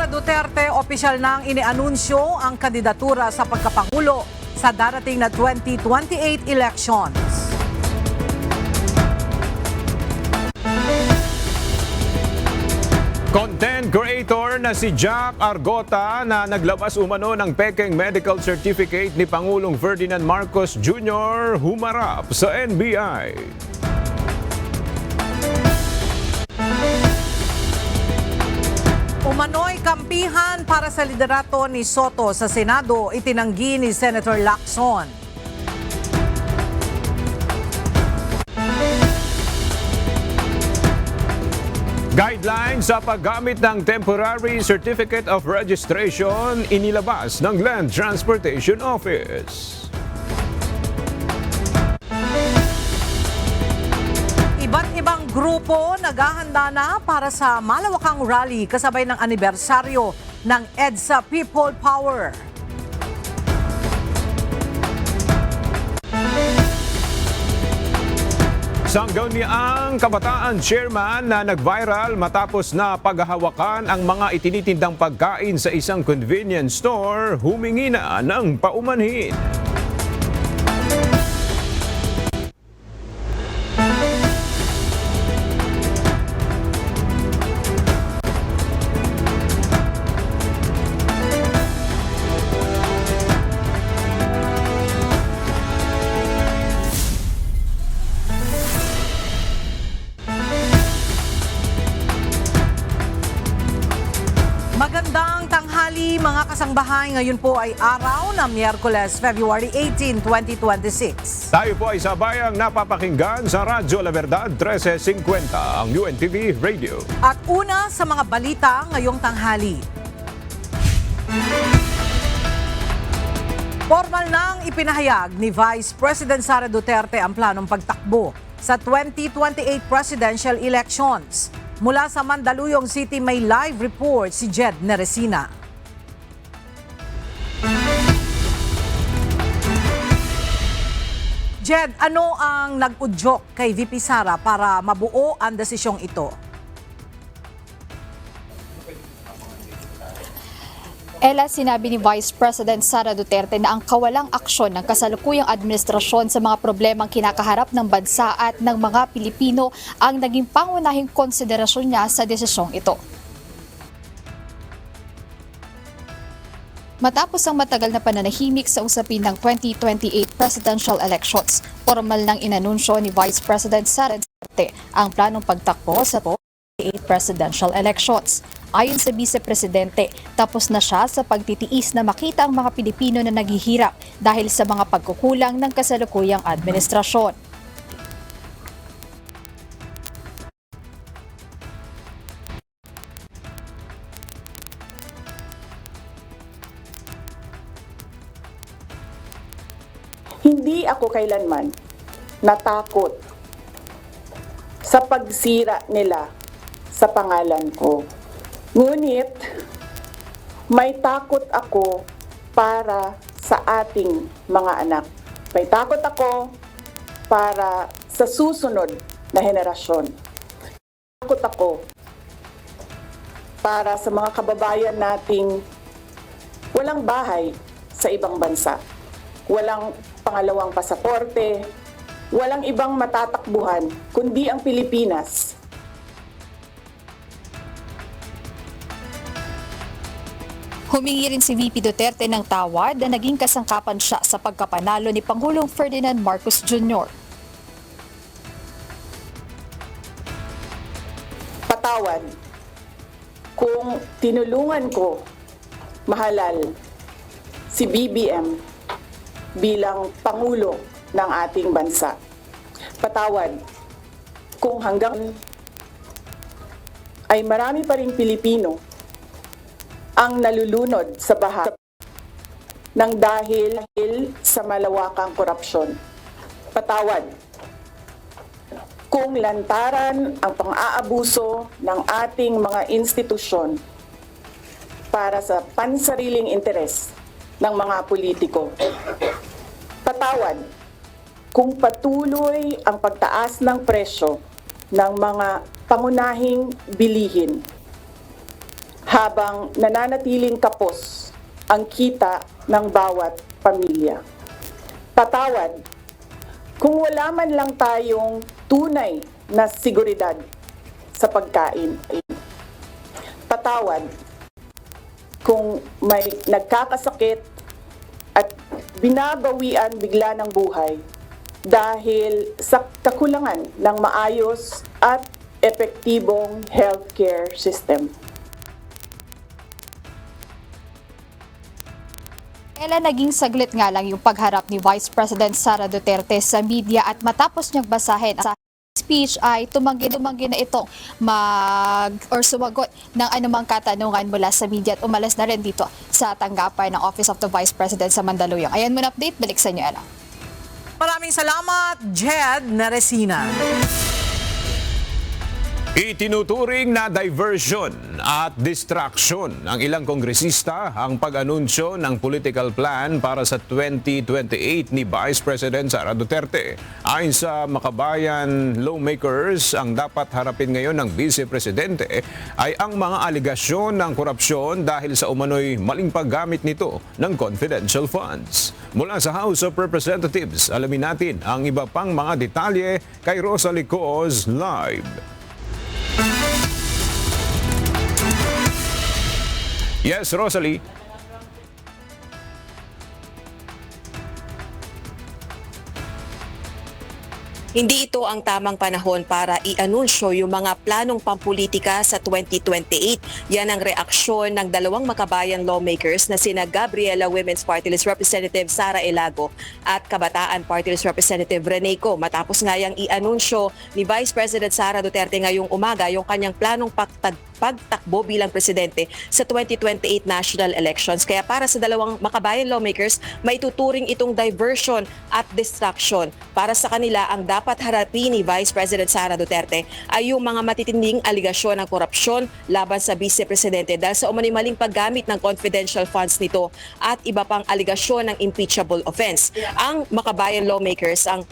Duterte, opisyal nang inianunsyo ang kandidatura sa pagkapangulo sa darating na 2028 elections. Content creator na si Jack Argota na naglabas umano ng pekeng medical certificate ni Pangulong Ferdinand Marcos Jr. humarap sa NBI. Umano'y kampihan para sa liderato ni Soto sa Senado, itinanggi ni Senator Lacson. Guidelines sa paggamit ng Temporary Certificate of Registration inilabas ng Land Transportation Office. Iba't ibang grupo naghahanda na para sa malawakang rally kasabay ng anibersaryo ng EDSA People Power. Sangguniang Kabataan Chairman na nag-viral matapos na paghahawakan ang mga itinitindang pagkain sa isang convenience store, humingi na ng paumanhin. Magandang tanghali mga kasangbahay. Ngayon po ay araw na Miyerkules, February 18, 2026. Tayo po ay sabayang napapakinggan sa Radyo La Verdad 1350, ang UNTV Radio. At una sa mga balita ngayong tanghali. Formal nang ipinahayag ni Vice President Sara Duterte ang planong pagtakbo sa 2028 presidential elections. Mula sa Mandaluyong City may live report si Jed Neresina. Jed, ano ang nag-udyok kay VP Sara para mabuo ang desisyong ito? Ella, sinabi ni Vice President Sara Duterte na ang kawalang aksyon ng kasalukuyang administrasyon sa mga problemang kinakaharap ng bansa at ng mga Pilipino ang naging pangunahing konsiderasyon niya sa desisyong ito. Matapos ang matagal na pananahimik sa usapin ng 2028 presidential elections, formal nang inanunsyo ni Vice President Sara Duterte ang planong pagtakbo sa 2028 presidential elections. Ayon sa Vice Presidente, tapos na siya sa pagtitiis na makita ang mga Pilipino na naghihirap dahil sa mga pagkukulang ng kasalukuyang administrasyon. Hindi ako kailanman natakot sa pagsira nila sa pangalan ko. Ngunit, may takot ako para sa ating mga anak. May takot ako para sa susunod na henerasyon. Takot ako para sa mga kababayan nating walang bahay sa ibang bansa. Walang pangalawang pasaporte, walang ibang matatakbuhan kundi ang Pilipinas. Humingi rin si VP Duterte ng tawad na naging kasangkapan siya sa pagkapanalo ni Pangulong Ferdinand Marcos Jr. Patawad kung tinulungan ko mahalal si BBM bilang Pangulo ng ating bansa. Patawad kung hanggang ay marami pa ring Pilipino ang nalulunod sa baha ng dahil sa malawakang korupsyon. Patawad kung lantaran ang pang-aabuso ng ating mga institusyon para sa pansariling interes ng mga politiko. Patawad kung patuloy ang pagtaas ng presyo ng mga pangunahing bilihin. habang nananatiling kapos ang kita ng bawat pamilya. Patawad kung wala man lang tayong tunay na seguridad sa pagkain. Patawad kung may nagkakasakit at binabawian bigla ng buhay dahil sa kakulangan ng maayos at epektibong healthcare system. Kailan naging saglit nga lang yung pagharap ni Vice President Sara Duterte sa media at matapos niyang basahin sa speech ay tumanggi na itong sumagot ng anumang katanungan mula sa media at umalis na rin dito sa tanggapan ng Office of the Vice President sa Mandaluyong. Ayan muna update, balik sa inyo, Ella. Maraming salamat, Jed Neresina. Itinuturing na diversion at distraction ng ilang kongresista ang pag-anunsyo ng political plan para sa 2028 ni Vice President Sara Duterte. Ayon sa Makabayan lawmakers, ang dapat harapin ngayon ng Vice Presidente ay ang mga aligasyon ng korupsyon dahil sa umano'y maling paggamit nito ng confidential funds. Mula sa House of Representatives, alamin natin ang iba pang mga detalye kay Rosalie Coz live. Yes, Rosalie. Hindi ito ang tamang panahon para i-anunsyo yung mga planong pampolitika sa 2028. Yan ang reaksyon ng dalawang Makabayan lawmakers na sina Gabriela Women's Party List Representative Sara Elago at Kabataan Party List Representative Rene Co. Matapos nga yang i-anunsyo ni Vice President Sara Duterte ngayong umaga yung kanyang planong pagtakbo bilang presidente sa 2028 national elections. Kaya para sa dalawang Makabayan lawmakers, may tuturing itong diversion at distraction. Para sa kanila, ang dapat harapin ni Vice President Sara Duterte ay yung mga matitinding aligasyon ng korupsyon laban sa Vice Presidente dahil sa umano'y maling paggamit ng confidential funds nito at iba pang aligasyon ng impeachable offense. Ang Makabayan lawmakers ang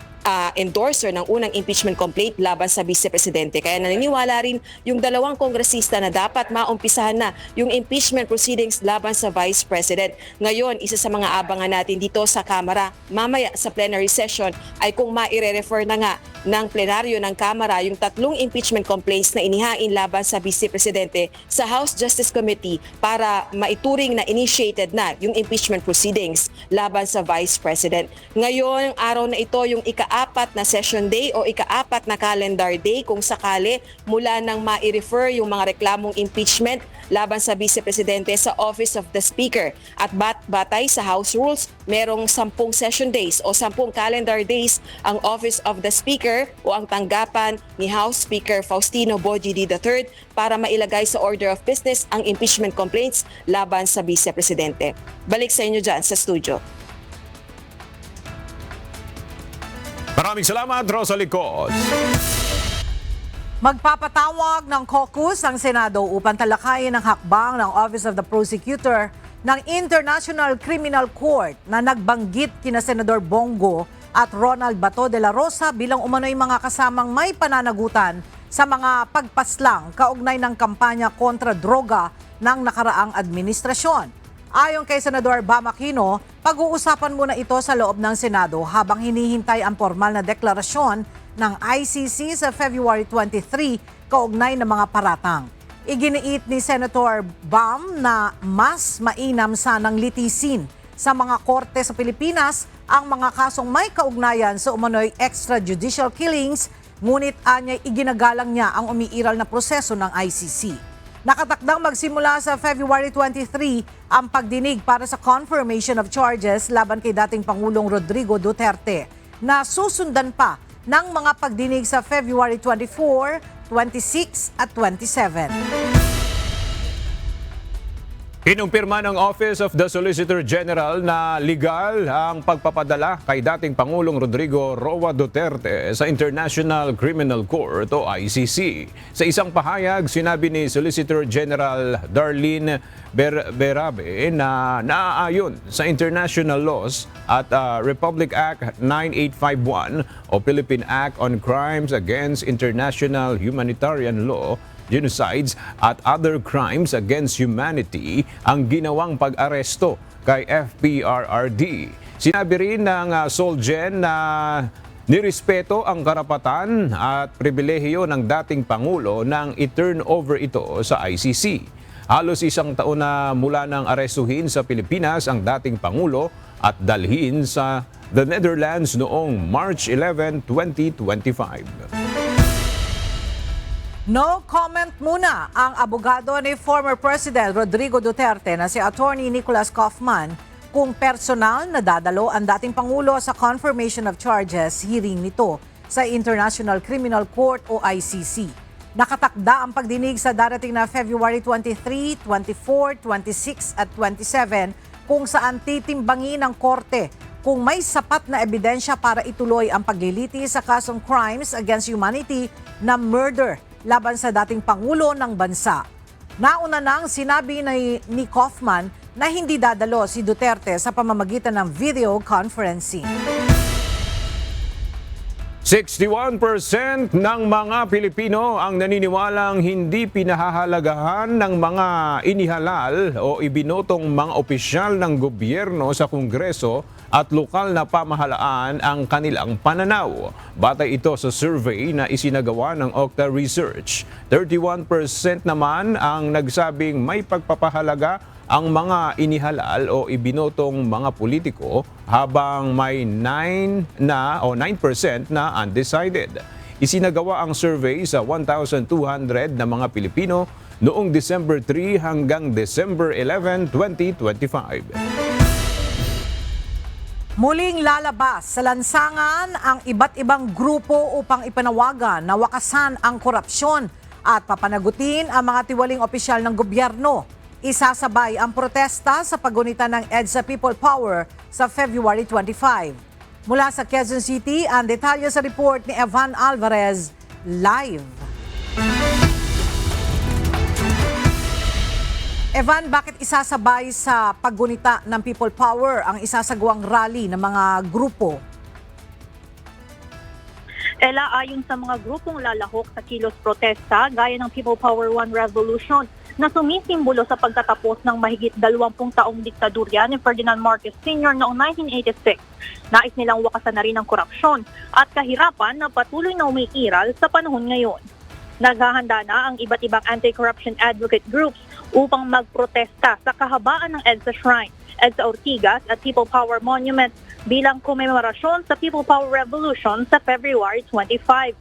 endorser ng unang impeachment complaint laban sa Vice Presidente. Kaya naniniwala rin yung dalawang kongresista na dapat maumpisahan na yung impeachment proceedings laban sa Vice President. Ngayon, isa sa mga abangan natin dito sa Kamara, mamaya sa plenary session ay kung maire-refer na nga ng plenaryo ng Kamara yung tatlong impeachment complaints na inihain laban sa Vice Presidente sa House Justice Committee para maituring na initiated na yung impeachment proceedings laban sa Vice President. Ngayon, araw na ito yung ika-apat na session day o ika-apat na calendar day kung sakali mula nang ma-refer yung mga reklamong impeachment laban sa Vice Presidente sa Office of the Speaker. At batay sa House Rules, merong 10 session days o 10 calendar days ang Office of the Speaker o ang tanggapan ni House Speaker Faustino Bogie III para mailagay sa order of business ang impeachment complaints laban sa Vice Presidente. Balik sa inyo dyan sa studio. Maraming salamat, Rosalie Coz. Magpapatawag ng caucus ang Senado upang talakayin ang hakbang ng Office of the Prosecutor ng International Criminal Court na nagbanggit kina Senador Bongo at Ronald Bato de la Rosa bilang umano'y mga kasamang may pananagutan sa mga pagpaslang kaugnay ng kampanya kontra droga ng nakaraang administrasyon. Ayon kay Senador Bam Aquino, pag-uusapan muna ito sa loob ng Senado habang hinihintay ang formal na deklarasyon ng ICC sa February 23 kaugnay ng mga paratang. Iginiit ni Senator Bam na mas mainam sanang litisin sa mga korte sa Pilipinas ang mga kasong may kaugnayan sa umano'y extrajudicial killings, ngunit anya'y iginagalang niya ang umiiral na proseso ng ICC. Nakatakdang magsimula sa February 23 ang pagdinig para sa confirmation of charges laban kay dating Pangulong Rodrigo Duterte na susundan pa ng mga pagdinig sa February 24, 26 at 27. Inumpirma ng Office of the Solicitor General na legal ang pagpapadala kay dating Pangulong Rodrigo Roa Duterte sa International Criminal Court o ICC. Sa isang pahayag, sinabi ni Solicitor General Darlene Berabe na naaayon sa international laws at Republic Act 9851 o Philippine Act on Crimes Against International Humanitarian Law genocides at other crimes against humanity ang ginawang pag-aresto kay FPRRD. Sinabi rin ng Solgen na nirespeto ang karapatan at pribilehiyo ng dating Pangulo nang i-turn over ito sa ICC. Halos isang taon na mula nang arestuhin sa Pilipinas ang dating Pangulo at dalhin sa the Netherlands noong March 11, 2025. No comment muna ang abogado ni former President Rodrigo Duterte na si Attorney Nicholas Kaufman kung personal na dadalo ang dating Pangulo sa confirmation of charges hearing nito sa International Criminal Court o ICC. Nakatakda ang pagdinig sa darating na February 23, 24, 26 at 27 kung saan titimbangin ng korte kung may sapat na ebidensya para ituloy ang paglilitis sa kasong crimes against humanity na murder laban sa dating Pangulo ng bansa. Nauna nang sinabi ni Kaufman na hindi dadalo si Duterte sa pamamagitan ng video conferencing. 61% ng mga Pilipino ang naniniwalang hindi pinahahalagahan ng mga inihalal o ibinotong mga opisyal ng gobyerno sa Kongreso at lokal na pamahalaan ang kanilang pananaw. Batay ito sa survey na isinagawa ng Okta Research. 31% naman ang nagsabing may pagpapahalaga ang mga inihalal o ibinotong mga politiko habang may 9% na undecided. Isinagawa ang survey sa 1,200 na mga Pilipino noong December 3 hanggang December 11, 2025. Muling lalabas sa lansangan ang iba't ibang grupo upang ipanawagan na wakasan ang korupsyon at papanagutin ang mga tiwaling opisyal ng gobyerno. Isasabay ang protesta sa paggunita ng EDSA People Power sa February 25. Mula sa Quezon City, ang detalye sa report ni Evan Alvarez, live. Evan, bakit isasabay sa paggunita ng People Power ang isasagawang rally ng mga grupo? Ela, ayon sa mga grupong lalahok sa kilos protesta gaya ng People Power One Revolution na sumisimbolo sa pagtatapos ng mahigit 20 taong diktadurya ni Ferdinand Marcos Sr. noong 1986. Nais nilang wakasan na rin ang korupsyon at kahirapan na patuloy na umiiral sa panahon ngayon. Naghahanda na ang iba't ibang anti-corruption advocate groups upang magprotesta sa kahabaan ng EDSA Shrine, EDSA Ortigas at People Power Monument bilang komemorasyon sa People Power Revolution sa February 25.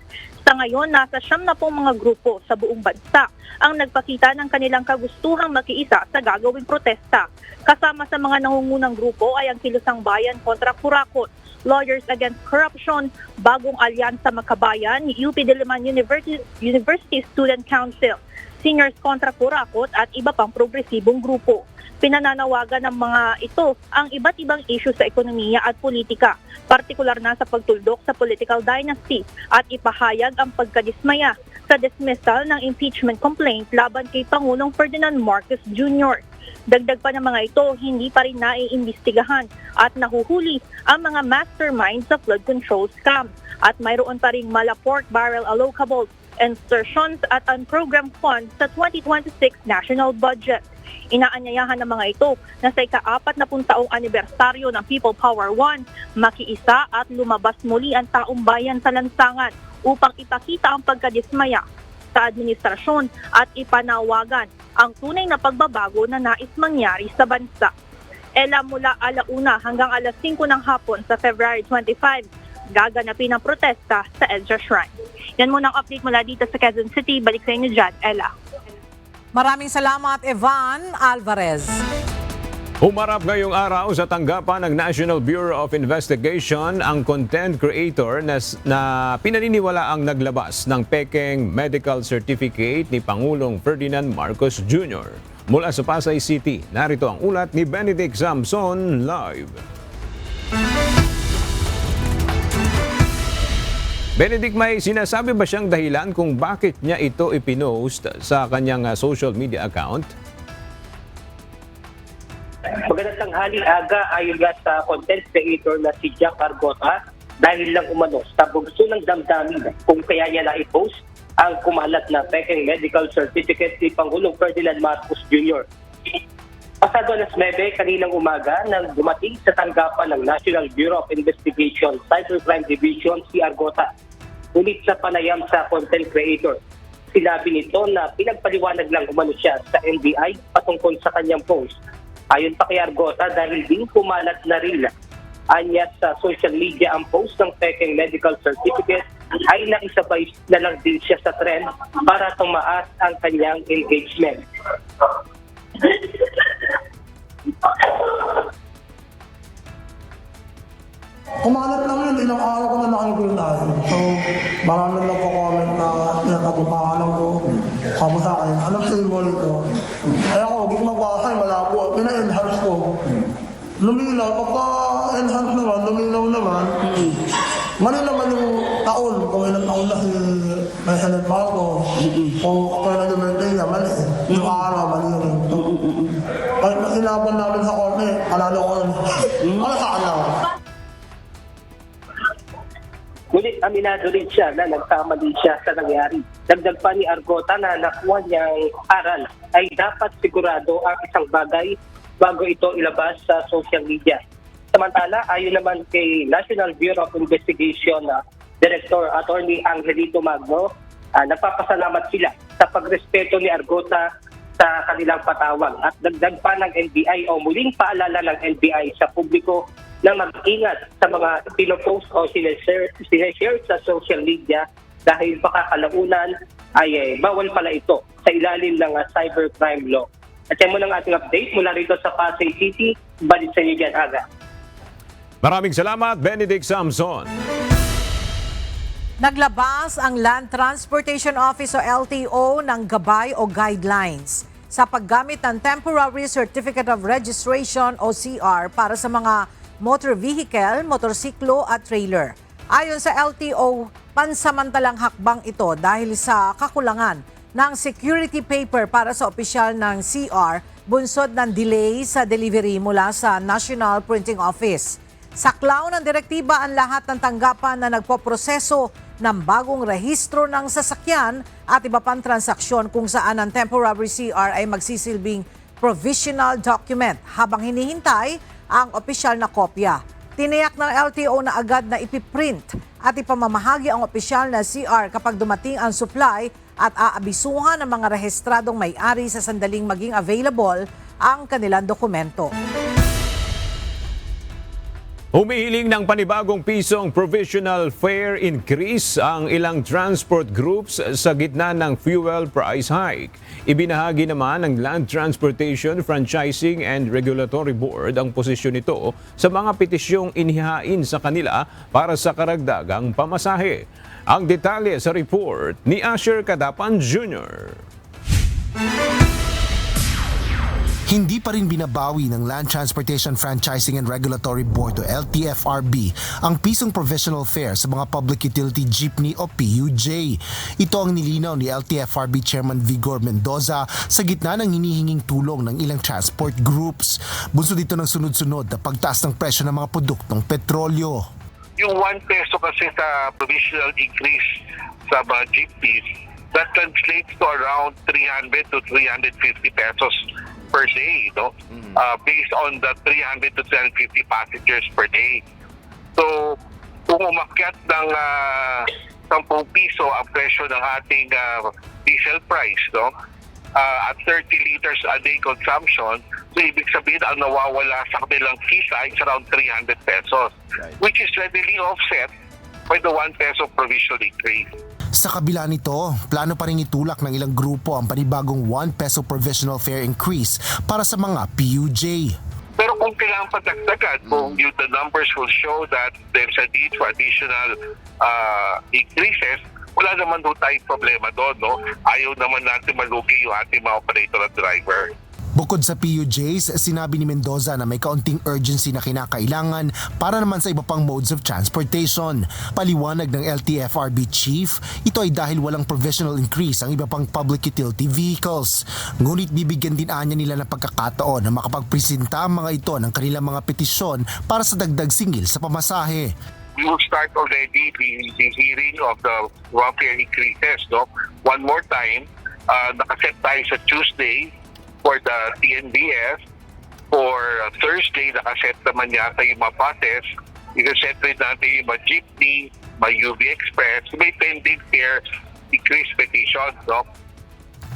Sa ngayon, nasa 70 mga grupo sa buong bansa ang nagpakita ng kanilang kagustuhang makiisa sa gagawing protesta. Kasama sa mga nangungunang grupo ay ang Kilusang Bayan kontra Kurakot, Lawyers Against Corruption, Bagong Alyansa Makabayan, UP Diliman University Student Council, Seniors kontra Kurakot at iba pang progresibong grupo. Pinananawagan ng mga ito ang iba't ibang issue sa ekonomiya at politika, partikular na sa pagtuldok sa political dynasty at ipahayag ang pagkadismaya sa dismissal ng impeachment complaint laban kay Pangulong Ferdinand Marcos Jr. Dagdag pa ng mga ito, hindi pa rin naiimbestigahan at nahuhuli ang mga masterminds sa flood control scam at mayroon pa ring mala pork barrel allocables, insertions at unprogrammed funds sa 2026 national budget. Inaanyayahan ng mga ito na sa ika-40 taong anibersaryo ng People Power One, makiisa at lumabas muli ang taong bayan sa lansangan upang ipakita ang pagkadismaya sa administrasyon at ipanawagan ang tunay na pagbabago na nais mangyari sa bansa. Ela, mula 1 hanggang 5 ng hapon sa February 25, gaganapin ang protesta sa EDSA Shrine. Yan muna ang update mula dito sa Quezon City. Balik sa inyo dyan, Ella. Maraming salamat, Evan Alvarez. Humarap ngayong araw sa tanggapan ng National Bureau of Investigation ang content creator na pinaniniwala ang naglabas ng pekeng medical certificate ni Pangulong Ferdinand Marcos Jr. Mula sa Pasay City, narito ang ulat ni Benedict Samson live. Benedict, may sinasabi ba siyang dahilan kung bakit niya ito ipinost sa kanyang social media account? Magandang tanghali, aga, ayon nga sa content creator na si Jack Argota, dahil lang umano sa bugso ng damdamin kung kaya niya na i-post ang kumalat na pekeng medical certificate ni Pangulong Ferdinand Marcos Jr. Pasado alas 9 kaninang umaga nang dumating sa tanggapan ng National Bureau of Investigation Cybercrime Division si Argota. Ngunit sa panayam sa content creator, sinabi nito na pinagpaliwanag lang umano siya sa NBI patungkol sa kanyang post. Ayon pa kay Argota, dahil din kumalat na rin anya sa social media ang post ng pekeng medical certificate, ay nakisabay na lang din siya sa trend para tumaas ang kanyang engagement. Kumalat lang yun, ilang araw ko na nakikita. So, marami nagko-comment na pinagkagupahan ko. Kamo sa akin, anong symbol ito? Ay ako, hindi ko magbasa, malabo. Pina-enhance ko. Luminaw, pagka-enhance naman, luminaw naman. Mali naman yung taon, kung ilang taon na si President Marcos. Kung kailan yung birthday niya, mali. Yung araw, mali rin. Kahit na sinaban namin sa korte, alala ko yun. Ano saan lang? Ngunit aminado rin siya na nagkamali siya sa nangyari. Dagdag pa ni Argota na nakuha niyang aral ay dapat sigurado ang isang bagay bago ito ilabas sa social media. Samantala, ayon naman kay National Bureau of Investigation Director Attorney Angelito Magno, nagpapasalamat sila sa pagrespeto ni Argota sa kanilang patawag. At dagdag pa ng NBI o muling paalala ng NBI sa publiko na mag-ingat sa mga pinopost o sineshare sa social media dahil baka kalaunan ay bawal pala ito sa ilalim ng cybercrime law. At yan muna ang ating update mula rito sa Pasay City. Balik sa inyo dyan, Aga. Maraming salamat, Benedict Samson. Naglabas ang Land Transportation Office o LTO ng gabay o guidelines sa paggamit ng Temporary Certificate of Registration o CR para sa mga motor vehicle, motorsiklo at trailer. Ayon sa LTO, pansamantalang hakbang ito dahil sa kakulangan ng security paper para sa opisyal ng CR bunsod ng delay sa delivery mula sa National Printing Office. Saklaw ng direktiba ang lahat ng tanggapan na nagpoproseso ng bagong rehistro ng sasakyan at iba pang transaksyon kung saan ang temporary CR ay magsisilbing provisional document habang hinihintay ang opisyal na kopya. Tiniyak ng LTO na agad na ipiprint at ipamamahagi ang opisyal na CR kapag dumating ang supply at aabisuhan ng mga rehistradong may-ari sa sandaling maging available ang kanilang dokumento. Humihiling ng panibagong pisong provisional fare increase ang ilang transport groups sa gitna ng fuel price hike. Ibinahagi naman ng Land Transportation Franchising and Regulatory Board ang posisyon nito sa mga petisyong inihain sa kanila para sa karagdagang pamasahe. Ang detalye sa report ni Asher Cadapan Jr. Hindi pa rin binabawi ng Land Transportation Franchising and Regulatory Board o LTFRB ang pisong provisional fare sa mga public utility jeepney o PUJ. Ito ang nilinaw ni LTFRB Chairman Vigor Mendoza sa gitna ng hinihinging tulong ng ilang transport groups. Bunsod dito ng sunod-sunod na pagtaas ng presyo ng mga produktong petrolyo. Yung 1 peso kasi sa provisional increase sa mga jeepneys, that translates to around 300 to 350 pesos per day, no? Based on the 300 to 350 passengers per day. So, kung umakyat ng 10 piso ang presyo ng ating diesel price, no? At 30 liters a day consumption, so ibig sabihin ang nawawala sa kanilang kita is around 300 pesos, which is readily offset by the 1 peso provisional increase. Sa kabila nito, plano pa rin itulak ng ilang grupo ang panibagong 1 peso provisional fare increase para sa mga PUJ. Pero kung kailangan patagdagan, kung the numbers will show that there's a need for additional increases, wala naman doon tayong problema doon, no? Ayaw naman natin malugi yung ating mga operator at driver. Bukod sa PUJs, sinabi ni Mendoza na may kaunting urgency na kinakailangan para naman sa iba pang modes of transportation. Paliwanag ng LTFRB chief, ito ay dahil walang provisional increase ang iba pang public utility vehicles. Ngunit bibigyan din anya nila ng pagkakataon na makapagpresenta ang mga ito ng kanilang mga petisyon para sa dagdag singil sa pamasahe. we will start already the hearing of the welfare increases. No? One more time, nakaset tayo sa Tuesday for the TNBS. For Thursday, nakaset naman yata yung mga buses. Ikaset rin natin yung mga jeepney, mga UV Express. May pending fare increase petition. No?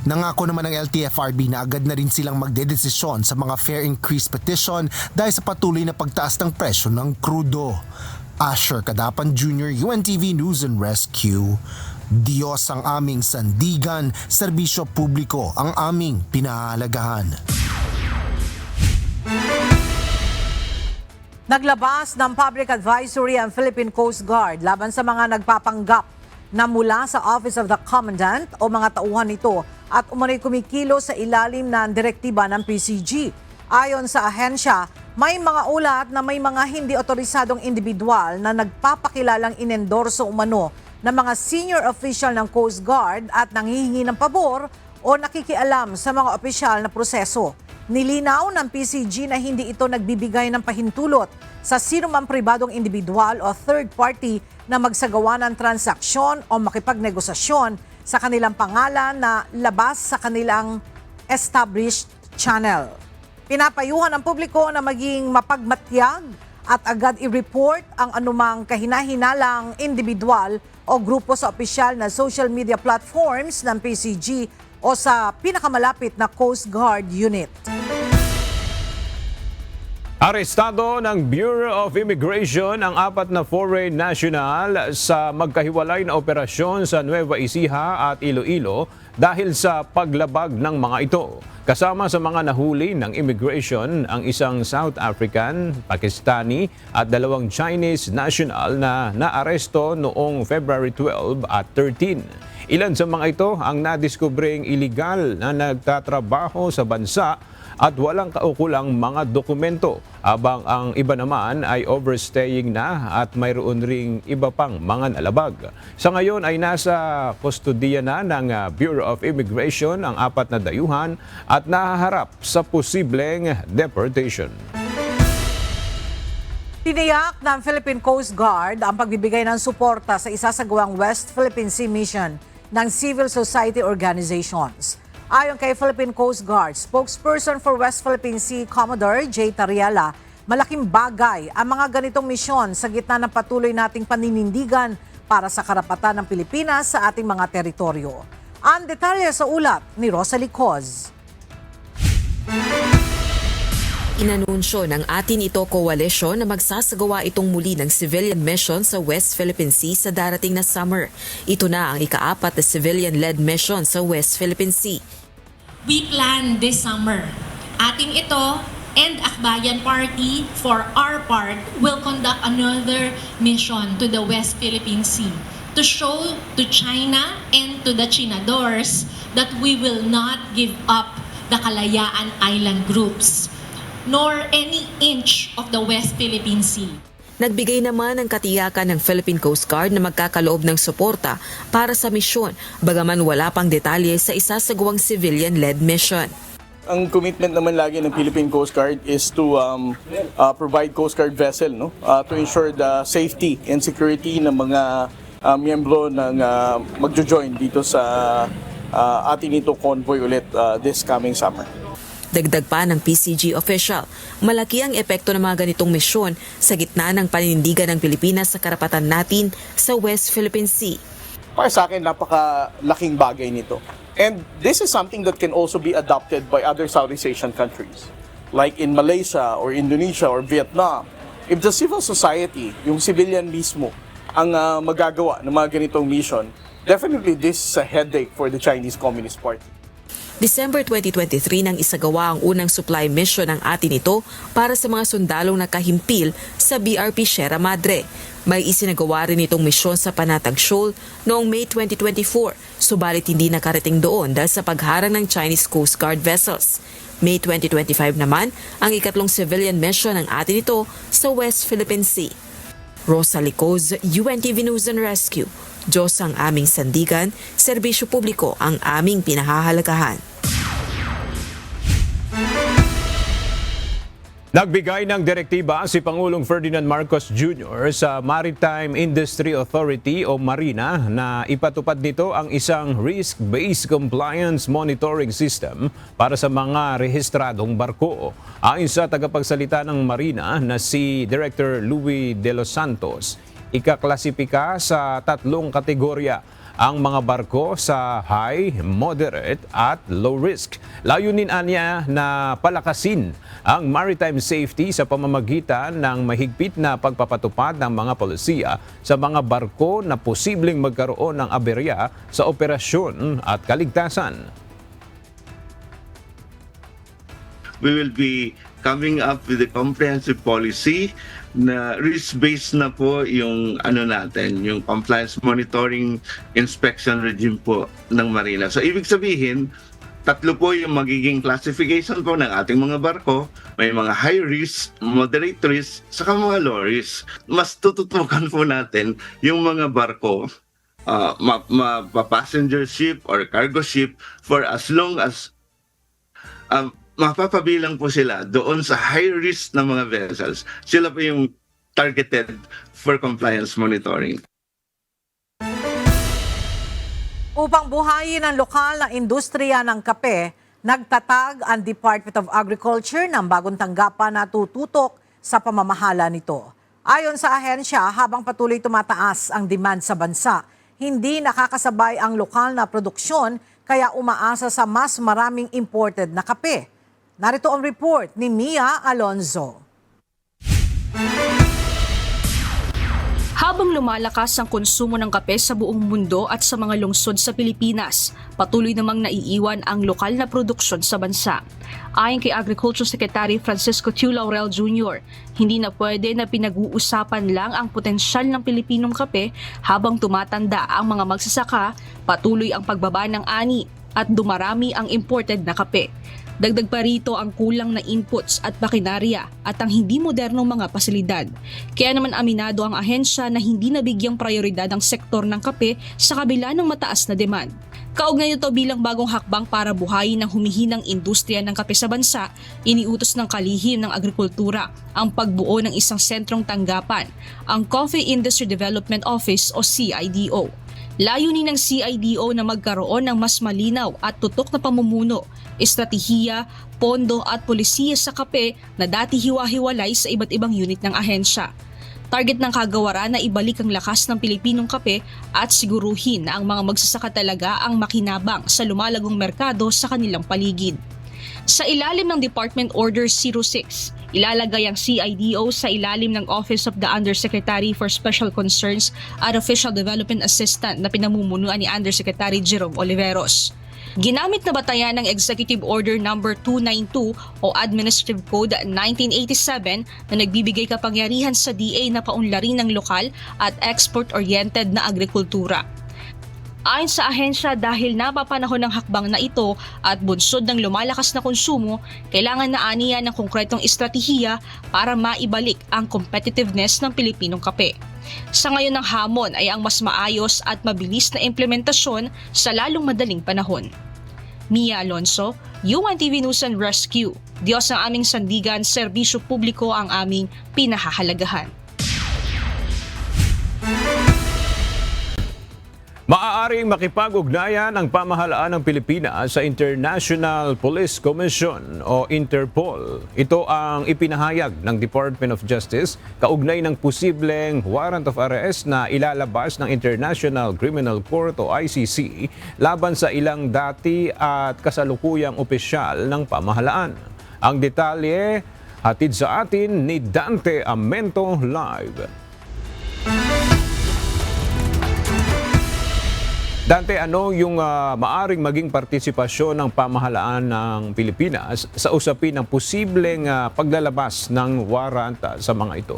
Nangako naman ng LTFRB na agad na rin silang magdedesisyon sa mga fare increase petition dahil sa patuloy na pagtaas ng presyo ng krudo. Asher Kadapan Jr., UNTV News and Rescue. Diyos ang aming sandigan, serbisyo publiko ang aming pinahahalagahan. Naglabas ng public advisory ang Philippine Coast Guard laban sa mga nagpapanggap na mula sa Office of the Commandant o mga tauhan nito at umano'y kumikilo sa ilalim ng direktiba ng PCG. Ayon sa ahensya, may mga ulat na may mga hindi otorisadong individual na nagpapakilalang inendorso umano ng mga senior official ng Coast Guard at nanghihingi ng pabor o nakikialam sa mga opisyal na proseso. Nilinaw ng PCG na hindi ito nagbibigay ng pahintulot sa sinumang pribadong individual o third party na magsagawa ng transaksyon o makipagnegosasyon sa kanilang pangalan na labas sa kanilang established channel. Pinapayuhan ang publiko na maging mapagmatyag at agad i-report ang anumang kahinahinalang individual o grupo sa opisyal na social media platforms ng PCG o sa pinakamalapit na Coast Guard unit. Arestado ng Bureau of Immigration ang 4 na foreign national sa magkahiwalay na operasyon sa Nueva Ecija at Iloilo dahil sa paglabag ng mga ito. Kasama sa mga nahuli ng immigration ang isang South African, Pakistani at 2 Chinese national na naaresto noong February 12 at 13. Ilan sa mga ito ang nadiskubring iligal na nagtatrabaho sa bansa at walang kaukulang mga dokumento, habang ang iba naman ay overstaying na at mayroon ring iba pang mga nalabag. Sa ngayon ay nasa kustodiya na ng Bureau of Immigration ang 4 na dayuhan at nahaharap sa posibleng deportation. Tiniyak ng Philippine Coast Guard ang pagbibigay ng suporta sa isasagawang West Philippine Sea Mission ng civil society organizations. Ayon kay Philippine Coast Guard, spokesperson for West Philippine Sea, Commodore J. Tariela, malaking bagay ang mga ganitong misyon sa gitna ng patuloy nating paninindigan para sa karapatan ng Pilipinas sa ating mga teritoryo. Ang detalye sa ulat ni Rosalie Coz. Inanunsyo ng Atin Ito Coalition na magsasagawa itong muli ng civilian mission sa West Philippine Sea sa darating na summer. Ito na ang ika-4 na civilian-led mission sa West Philippine Sea. We plan this summer. Atin Ito and Akbayan Party, for our part, will conduct another mission to the West Philippine Sea to show to China and to the Chinadors that we will not give up the Kalayaan Island groups nor any inch of the West Philippine Sea. Nagbigay naman ng katiyakan ng Philippine Coast Guard na magkakaloob ng suporta para sa misyon, bagaman wala pang detalye sa isasagawang civilian-led mission. Ang commitment naman lagi ng Philippine Coast Guard is to provide Coast Guard vessel, no, to ensure the safety and security ng mga miyembro ng magjo-join dito sa Atin Ito convoy ulit this coming summer. Dagdag pa ng PCG official, malaki ang epekto ng mga ganitong misyon sa gitna ng paninindigan ng Pilipinas sa karapatan natin sa West Philippine Sea. Para sa akin, napakalaking bagay nito. And this is something that can also be adopted by other Southeast Asian countries. Like in Malaysia or Indonesia or Vietnam. If the civil society, yung civilian mismo, ang magagawa ng mga ganitong mission, definitely this is a headache for the Chinese Communist Party. December 2023 nang isagawa ang unang supply mission ng Atin Ito para sa mga sundalong nakahimpil sa BRP Sierra Madre. May isinagawa rin itong misyon sa Panatag Shoal noong May 2024, subalit hindi nakarating doon dahil sa pagharang ng Chinese Coast Guard vessels. May 2025 naman ang ikatlong civilian mission ng Atin Ito sa West Philippine Sea. Rosalie Coz, UNTV News and Rescue. Diyos ang aming sandigan, serbisyo publiko ang aming pinahahalagahan. Nagbigay ng direktiba si Pangulong Ferdinand Marcos Jr. sa Maritime Industry Authority o Marina na ipatupad nito ang isang risk-based compliance monitoring system para sa mga rehistradong barko. Ayon sa tagapagsalita ng Marina na si Director Louis De Los Santos, ikaklasipika sa 3 kategorya ang mga barko sa high, moderate at low risk. Layunin niya na palakasin ang maritime safety sa pamamagitan ng mahigpit na pagpapatupad ng mga polisiya sa mga barko na posibleng magkaroon ng aberya sa operasyon at kaligtasan. We will be coming up with a comprehensive policy na risk-based na po yung natin, yung compliance monitoring inspection regime po ng Marina. So ibig sabihin, 3 po yung magiging classification po ng ating mga barko. May mga high risk, moderate risk, saka mga low risk. Mas tututukan po natin yung mga barko, passenger ship or cargo ship for as long as mapapabilang po sila doon sa high risk na mga vessels. Sila po yung targeted for compliance monitoring. Upang buhayin ang lokal na industriya ng kape, nagtatag ang Department of Agriculture ng bagong tanggapan na tututok sa pamamahala nito. Ayon sa ahensya, habang patuloy tumataas ang demand sa bansa, hindi nakakasabay ang lokal na produksyon kaya umaasa sa mas maraming imported na kape. Narito ang report ni Mia Alonzo. Habang lumalakas ang konsumo ng kape sa buong mundo at sa mga lungsod sa Pilipinas, patuloy namang naiiwan ang lokal na produksyon sa bansa. Ayon kay Agriculture Secretary Francisco Tiu Laurel Jr., hindi na pwede na pinag-uusapan lang ang potensyal ng Pilipinong kape habang tumatanda ang mga magsasaka, patuloy ang pagbaba ng ani at dumarami ang imported na kape. Dagdag pa rito ang kulang na inputs at makinarya at ang hindi modernong mga pasilidad. Kaya naman aminado ang ahensya na hindi nabigyang prioridad ang sektor ng kape sa kabila ng mataas na demand. Kaugnay nito bilang bagong hakbang para buhayin ang humihinang industriya ng kape sa bansa, iniutos ng kalihim ng agrikultura ang pagbuo ng isang sentrong tanggapan, ang Coffee Industry Development Office o CIDO. Layunin ng CIDO na magkaroon ng mas malinaw at tutok na pamumuno, estratehiya, pondo at polisiya sa kape na dati hiwa-hiwalay sa iba't ibang unit ng ahensya. Target ng kagawaran na ibalik ang lakas ng Pilipinong kape at siguruhin na ang mga magsasaka talaga ang makinabang sa lumalagong merkado sa kanilang paligid. Sa ilalim ng Department Order 06, ilalagay ang CIDO sa ilalim ng Office of the Undersecretary for Special Concerns at Official Development Assistant na pinamumunuan ni Undersecretary Jerome Oliveros. Ginamit na batayan ng Executive Order No. 292 o Administrative Code 1987 na nagbibigay kapangyarihan sa DA na paunlarin ng lokal at export-oriented na agrikultura. Ayon sa ahensya, dahil napapanahon ng hakbang na ito at bunsod ng lumalakas na konsumo, kailangan na aniya ng konkretong estratehiya para maibalik ang competitiveness ng Pilipinong kape. Sa ngayon ng hamon ay ang mas maayos at mabilis na implementasyon sa lalong madaling panahon. Mia Alonzo, UNTV News and Rescue. Diyos ang aming sandigan, serbisyo publiko ang aming pinahahalagahan. Maaaring makipag-ugnayan ang pamahalaan ng Pilipinas sa International Police Commission o Interpol. Ito ang ipinahayag ng Department of Justice kaugnay ng posibleng warrant of arrest na ilalabas ng International Criminal Court o ICC laban sa ilang dati at kasalukuyang opisyal ng pamahalaan. Ang detalye hatid sa atin ni Dante Amento live. Dante, ano yung maaring maging partisipasyon ng pamahalaan ng Pilipinas sa usapin ng posibleng paglalabas ng warrant sa mga ito?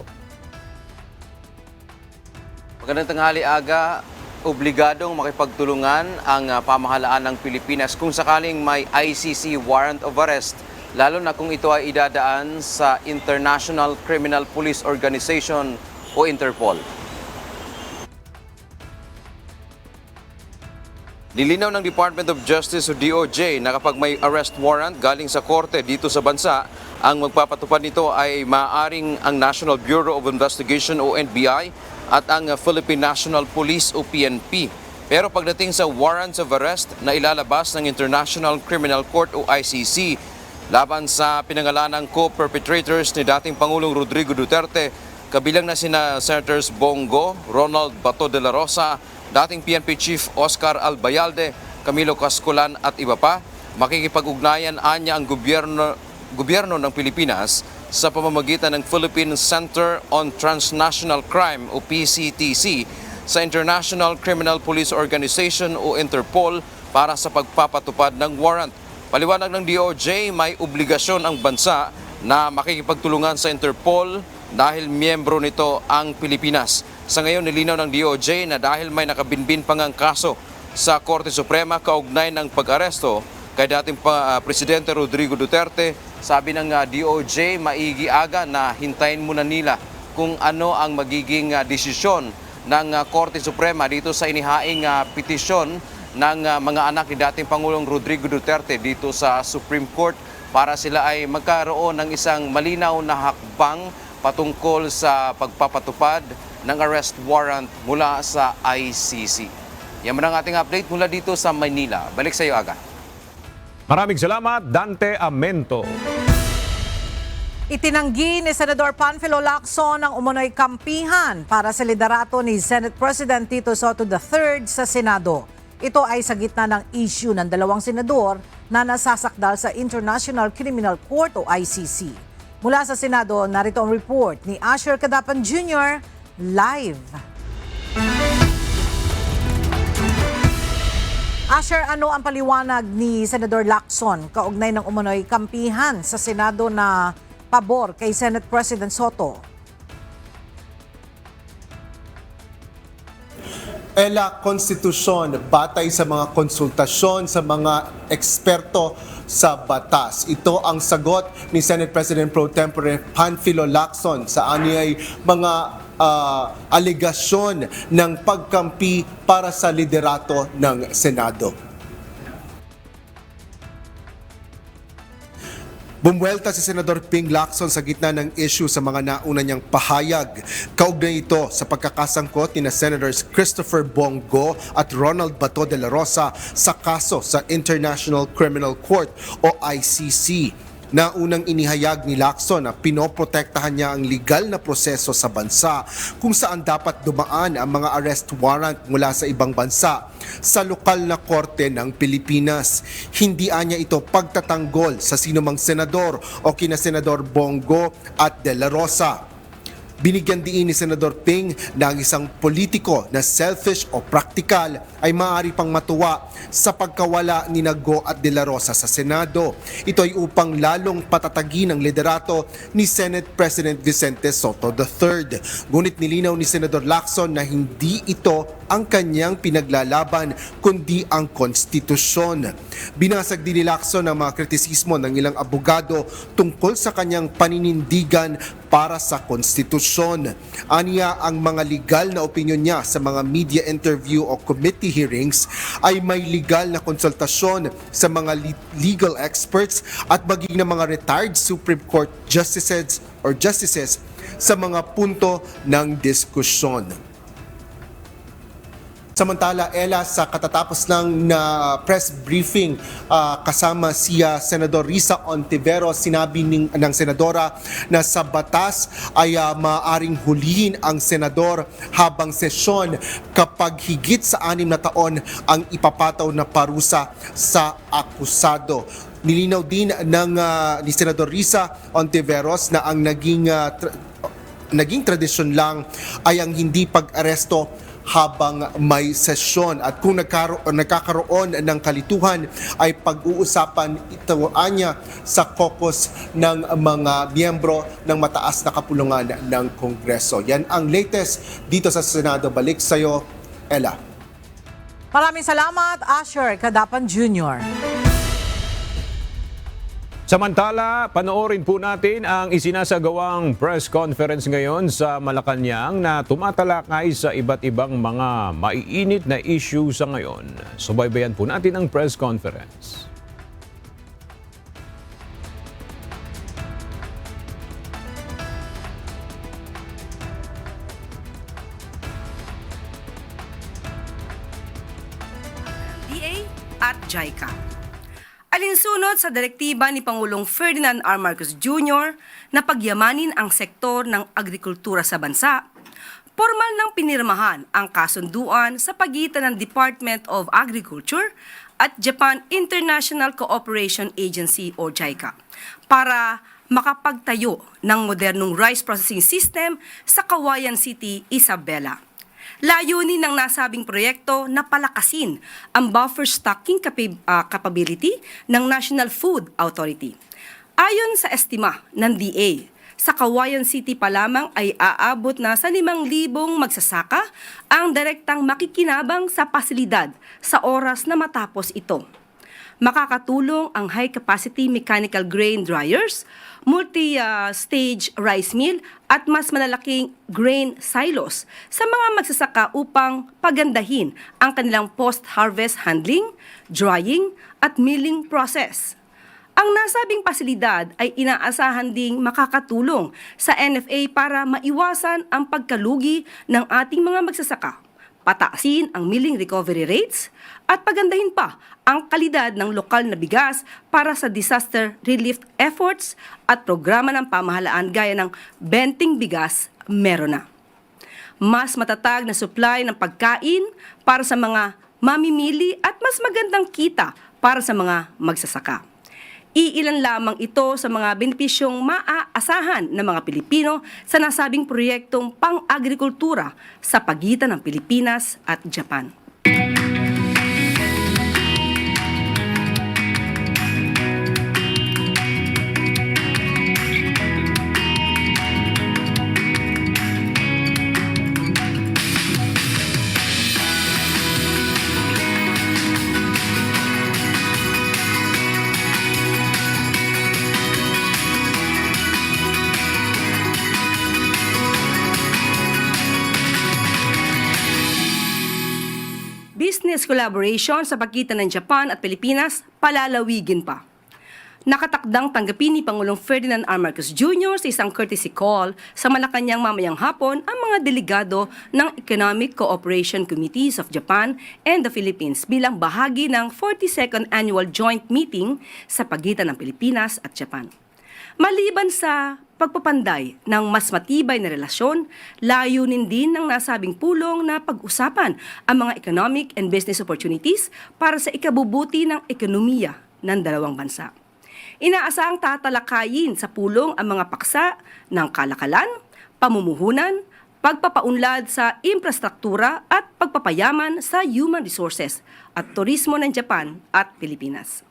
Magandang tanghali, Aga. Obligadong makipagtulungan ang pamahalaan ng Pilipinas kung sakaling may ICC warrant of arrest, lalo na kung ito ay idadaan sa International Criminal Police Organization o Interpol. Nilinaw ng Department of Justice o DOJ na kapag may arrest warrant galing sa korte dito sa bansa, Ang magpapatupad nito ay maaaring ang National Bureau of Investigation o NBI at ang Philippine National Police o PNP. Pero pagdating sa warrants of arrest na ilalabas ng International Criminal Court o ICC laban sa pinangalanang co-perpetrators ni dating Pangulong Rodrigo Duterte, kabilang na sina Senators Bongo, Ronald Bato de la Rosa, dating PNP Chief Oscar Albayalde, Camilo Cascolan at iba pa, makikipag-ugnayan anya ang gobyerno ng Pilipinas sa pamamagitan ng Philippine Center on Transnational Crime o PCTC sa International Criminal Police Organization o Interpol para sa pagpapatupad ng warrant. Paliwanag ng DOJ, may obligasyon ang bansa na makikipagtulungan sa Interpol dahil miyembro nito ang Pilipinas. Sa ngayon, nilinaw ng DOJ na dahil may nakabinbin pang ang kaso sa Korte Suprema kaugnay ng pag-aresto kay dating Presidente Rodrigo Duterte, sabi ng DOJ, maigi aga na hintayin muna nila kung ano ang magiging desisyon ng Korte Suprema dito sa inihaing petisyon ng mga anak ni dating Pangulong Rodrigo Duterte dito sa Supreme Court para sila ay magkaroon ng isang malinaw na hakbang patungkol sa pagpapatupad ng arrest warrant mula sa ICC. Yan man ang ating update mula dito sa Manila. Balik sa iyo, Aga. Maraming salamat, Dante Amento. Itinanggi ni Senador Panfilo Lacson ang umunoy kampihan para sa liderato ni Senate President Tito Soto III sa Senado. Ito ay sa gitna ng issue ng dalawang senador na nasasakdal sa International Criminal Court o ICC. Mula sa Senado, narito ang report ni Asher Cadapan Jr. live. Asher, ano ang paliwanag ni Senador Lacson kaugnay ng umunoy kampihan sa Senado na pabor kay Senate President Soto? Konstitusyon, batay sa mga konsultasyon sa mga eksperto sa batas. Ito ang sagot ni Senate President Pro Tempore Panfilo Lacson sa anyay mga aligasyon ng pagkampi para sa liderato ng Senado. Bumwelta si Senador Ping Lacson sa gitna ng issue sa mga nauna niyang pahayag. Kaugnay ito sa pagkakasangkot ni Senators Christopher Bongo at Ronald Bato de la Rosa sa kaso sa International Criminal Court o ICC. Naunang inihayag ni Lacson na pinoprotektahan niya ang legal na proseso sa bansa kung saan dapat dumaan ang mga arrest warrant mula sa ibang bansa sa lokal na korte ng Pilipinas. Hindi anya ito pagtatanggol sa sinumang senador o kina Senador Bongo at De La Rosa. Binigyan diin ni Senador Ping na ang isang politiko na selfish o praktikal ay maaari pang matuwa sa pagkawala ni Go at De La Rosa sa Senado. Ito ay upang lalong patatagin ang liderato ni Senate President Vicente Soto III. Ngunit nilinaw ni Senador Lacson na hindi ito ang kanyang pinaglalaban kundi ang konstitusyon. Binasag din ni Lacson ang mga kritisismo ng ilang abogado tungkol sa kanyang paninindigan para sa konstitusyon. Aniya ang mga legal na opinyon niya sa mga media interview o committee hearings ay may legal na konsultasyon sa mga legal experts at maging ng mga retired Supreme Court justices sa mga punto ng diskusyon. Samantala, sa katatapos ng press briefing kasama siya Senador Risa Ontiveros, sinabi ng senadora na sa batas ay maaaring hulihin ang senador habang sesyon kapag higit sa 6 na taon ang ipapataw na parusa sa akusado. Nilinaw din ni Senador Risa Ontiveros na ang naging tradisyon lang ay ang hindi pag-aresto habang may sesyon at kung nagkakaroon ng kalituhan ay pag-uusapan ito anya sa caucus ng mga miyembro ng mataas na kapulungan ng Kongreso. Yan ang latest dito sa Senado. Balik sa iyo, Ella. Maraming salamat, Asher Cadapan Jr. Samantala, panoorin po natin ang isinasagawang press conference ngayon sa Malacanang na tumatalakay sa iba't ibang mga maiinit na issue sa ngayon. Subaybayan po natin ang press conference. JICA. Alinsunod sa direktiba ni Pangulong Ferdinand R. Marcos Jr. na pagyamanin ang sektor ng agrikultura sa bansa, formal nang pinirmahan ang kasunduan sa pagitan ng Department of Agriculture at Japan International Cooperation Agency o JICA para makapagtayo ng modernong rice processing system sa Cauayan City, Isabela. Layunin ng nasabing proyekto na palakasin ang buffer stocking capability ng National Food Authority. Ayon sa estima ng DA, sa Cauayan City pa lamang ay aabot na sa 5,000 magsasaka ang direktang makikinabang sa pasilidad sa oras na matapos ito. Makakatulong ang high-capacity mechanical grain dryers, multi-stage rice mill at mas malalaking grain silos sa mga magsasaka upang pagandahin ang kanilang post-harvest handling, drying at milling process. Ang nasabing pasilidad ay inaasahan ding makakatulong sa NFA para maiwasan ang pagkalugi ng ating mga magsasaka, pataasin ang milling recovery rates, at pagandahin pa ang kalidad ng lokal na bigas para sa disaster relief efforts at programa ng pamahalaan gaya ng Benting Bigas Meron Na. Mas matatag na supply ng pagkain para sa mga mamimili at mas magandang kita para sa mga magsasaka. Iilan lamang ito sa mga benepisyong maaasahan ng mga Pilipino sa nasabing proyektong pang-agrikultura sa pagitan ng Pilipinas at Japan. Business collaboration sa pagitan ng Japan at Pilipinas palalawigin pa. Nakatakdang tanggapin ni Pangulong Ferdinand R. Marcos Jr. sa isang courtesy call sa Malacanang mamayang hapon ang mga delegado ng Economic Cooperation Committees of Japan and the Philippines bilang bahagi ng 42nd Annual Joint Meeting sa pagitan ng Pilipinas at Japan. Maliban sa pagpapanday ng mas matibay na relasyon, layunin din ng nasabing pulong na pag-usapan ang mga economic and business opportunities para sa ikabubuti ng ekonomiya ng dalawang bansa. Inaasahang tatalakayin sa pulong ang mga paksa ng kalakalan, pamumuhunan, pagpapaunlad sa infrastruktura at pagpapayaman sa human resources at turismo ng Japan at Pilipinas.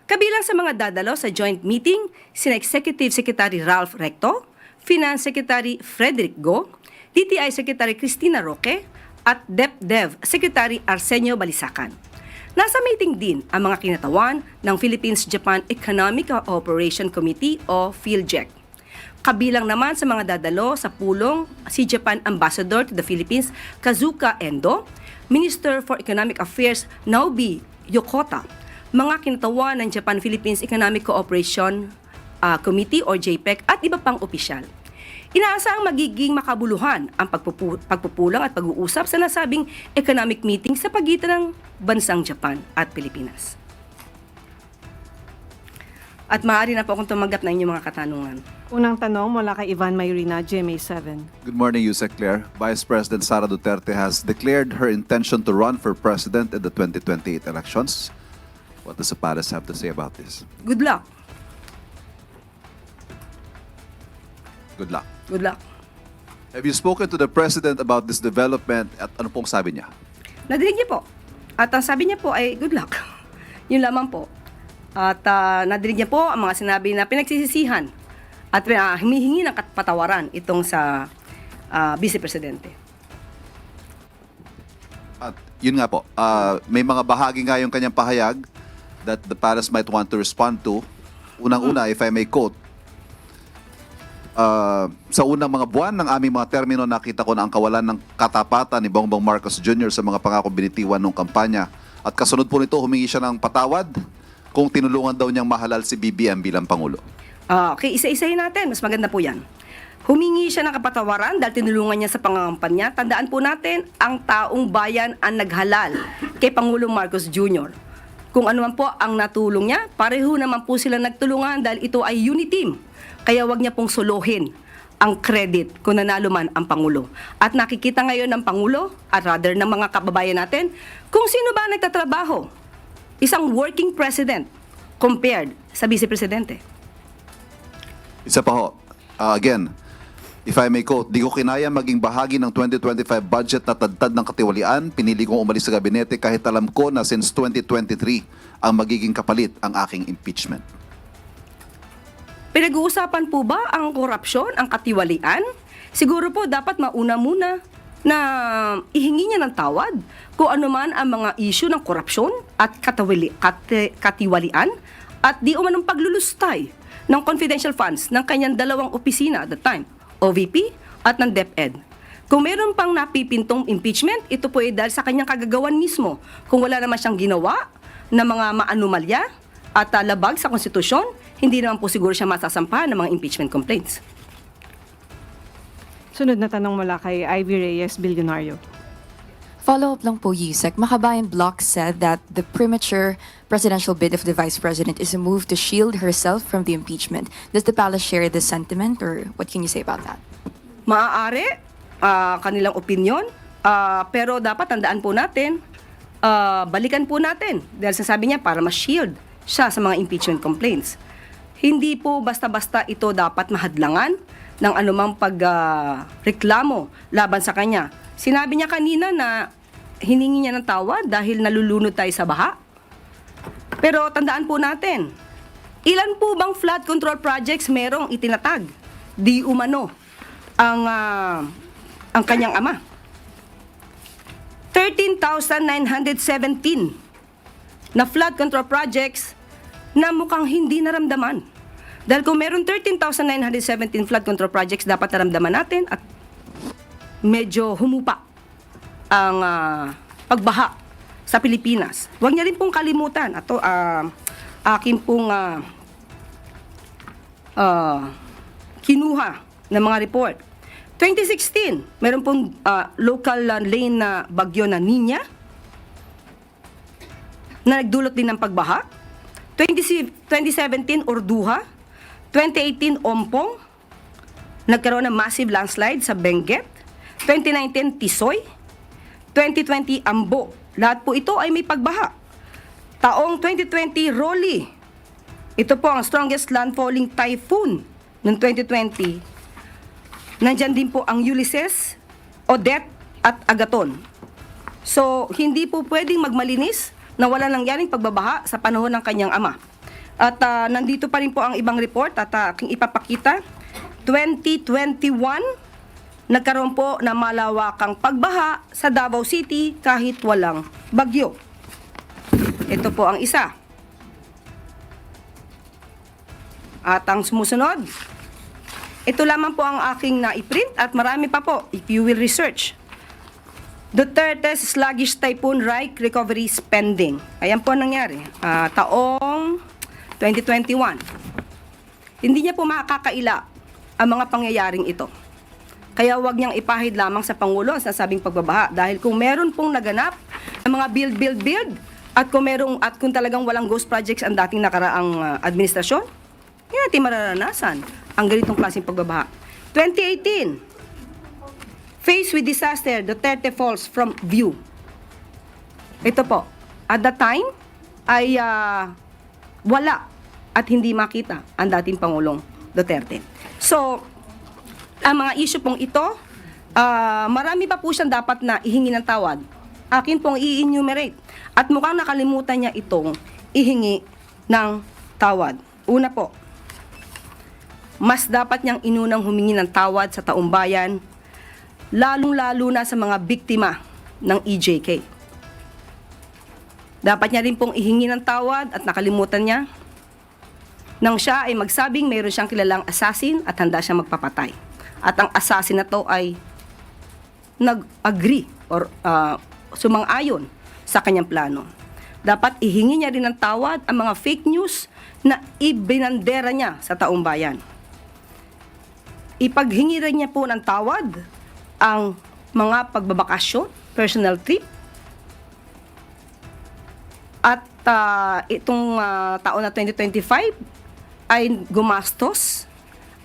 Kabilang sa mga dadalo sa joint meeting, sina Executive Secretary Ralph Recto, Finance Secretary Frederick Go, DTI Secretary Cristina Roque, at DepDev Secretary Arsenio Balisacan. Nasa meeting din ang mga kinatawan ng Philippines-Japan Economic Cooperation Committee o PhilJEC. Kabilang naman sa mga dadalo sa pulong si Japan Ambassador to the Philippines Kazuka Endo, Minister for Economic Affairs Naobi Yokota, mga kinatawan ng Japan-Philippines Economic Cooperation Committee o JPEC at iba pang opisyal. Inaasahang magiging makabuluhan ang pagpupulang at pag-uusap sa nasabing economic meeting sa pagitan ng bansang Japan at Pilipinas. At maaari na po akong tumanggap ng inyong mga katanungan. Unang tanong mula kay Ivan Mayrina, GMA7. Good morning, Yusek Claire. Vice President Sara Duterte has declared her intention to run for president in the 2028 elections. What does the palace have to say about this? Good luck. Good luck. Good luck. Have you spoken to the president about this development at ano pong sabi niya? Nadinig niya po. At ang sabi niya po ay good luck. Yun lamang po. At nadinig niya po ang mga sinabi na pinagsisisihan at humihingi ng patawaran itong sa Vice Presidente. At yun nga po, may mga bahagi nga yung kanyang pahayag that the palace might want to respond to. Unang-una, if I may quote, sa unang mga buwan ng aming mga termino, nakita ko na ang kawalan ng katapatan ni Bongbong Marcos Jr. sa mga pangako binitiwan ng kampanya. At kasunod po nito, humingi siya ng patawad kung tinulungan daw niyang mahalal si BBM bilang Pangulo. Okay, isa-isahin natin. Mas maganda po yan. Humingi siya ng kapatawaran dahil tinulungan niya sa pangangampanya. Tandaan po natin, ang taong bayan ang naghalal kay Pangulong Marcos Jr. kung ano man po ang natulong niya. Pareho naman po sila nagtulungan dahil ito ay unity team. Kaya wag niya pong suluhin ang credit kung nanalo man ang Pangulo. At nakikita ngayon ng Pangulo at rather ng mga kababayan natin kung sino ba nagtatrabaho. Isang working president compared sa Vice Presidente. Isa pa ho, again, if I may quote, di ko kinaya maging bahagi ng 2025 budget na tadtad ng katiwalian, pinili kong umalis sa gabinete kahit alam ko na since 2023 ang magiging kapalit ang aking impeachment. Pinag-uusapan po ba ang korupsyon, ang katiwalian? Siguro po dapat mauna muna na ihingi niya ng tawad kung ano man ang mga issue ng korupsyon at katiwalian at di umanong paglulustay ng confidential funds ng kanyang dalawang opisina at the time, OVP at ng DepEd. Kung meron pang napipintong impeachment, ito po ay dahil sa kanyang kagagawan mismo. Kung wala naman siyang ginawa na mga maanumalya at labag sa konstitusyon, hindi naman po siguro siya masasampahan ng mga impeachment complaints. Sunod na tanong mula kay Ivy Reyes, Bilyonaryo. Follow-up lang po, Yusek. Makabayan Block said that the premature presidential bid of the Vice President is a move to shield herself from the impeachment. Does the palace share this sentiment or what can you say about that? Maaari, kanilang opinion, pero dapat tandaan po natin, balikan po natin. Dahil sasabi niya para ma-shield siya sa mga impeachment complaints. Hindi po basta-basta ito dapat mahadlangan ng anumang pagreklamo laban sa kanya. Sinabi niya kanina na hiningi niya ng tawad dahil nalulunod tayo sa baha. Pero tandaan po natin, ilan po bang flood control projects merong itinatag? Di umano ang kanyang ama. 13,917 na flood control projects na mukhang hindi naramdaman. Dahil kung meron 13,917 flood control projects, dapat naramdaman natin at medyo humupa ang pagbaha sa Pilipinas. Huwag niya rin pong kalimutan. Ito, akin pong kinuha ng mga report. 2016, meron pong local lane na bagyo na Nina na nagdulot din ng pagbaha. 2017, Orduha. 2018, Ompong. Nagkaroon ng massive landslide sa Benguet. 2019, Tisoy. 2020, Ambo. Lahat po ito ay may pagbaha. Taong 2020, Rolly. Ito po ang strongest landfalling typhoon ng 2020. Nandyan din po ang Ulysses, Odette at Agaton. So, hindi po pwedeng magmalinis na wala nangyaring pagbabaha sa panahon ng kanyang ama. At nandito pa rin po ang ibang report at aking ipapakita. 2021, nagkaroon po ng malawakang pagbaha sa Davao City kahit walang bagyo. Ito po ang isa. At ang sumusunod, ito lamang po ang aking naiprint at marami pa po if you will research. Duterte's sluggish typhoon Reich recovery spending. Ayan po ang nangyari. Taong 2021. Hindi niya po makakaila ang mga pangyayaring ito. Kaya wag niyang ipahid lamang sa Pangulo ang sasabing pagbabaha. Dahil kung meron pong naganap ang mga build, at kung talagang walang ghost projects ang dating nakaraang administrasyon, hindi natin mararanasan ang ganitong klaseng pagbabaha. 2018, faced with disaster, Duterte falls from view. Ito po, at the time ay wala at hindi makita ang dating Pangulong Duterte. So, ang mga issue pong ito, marami pa po siyang dapat na ihingi ng tawad. Akin pong i-enumerate. At mukhang nakalimutan niya itong ihingi ng tawad. Una po, mas dapat niyang inunang humingi ng tawad sa taong bayan, lalong-lalo na sa mga biktima ng EJK. Dapat niya rin pong ihingi ng tawad at nakalimutan niya nang siya ay magsabing mayroon siyang kilalang assassin at handa siyang magpapatay. At ang assassin na to ay nag-agree or sumang-ayon sa kanyang plano. Dapat ihingi niya rin ng tawad ang mga fake news na ibinandera niya sa taong bayan. Ipaghingi rin niya po ng tawad ang mga pagbabakasyon, personal trip, at itong taon na 2025 ay gumastos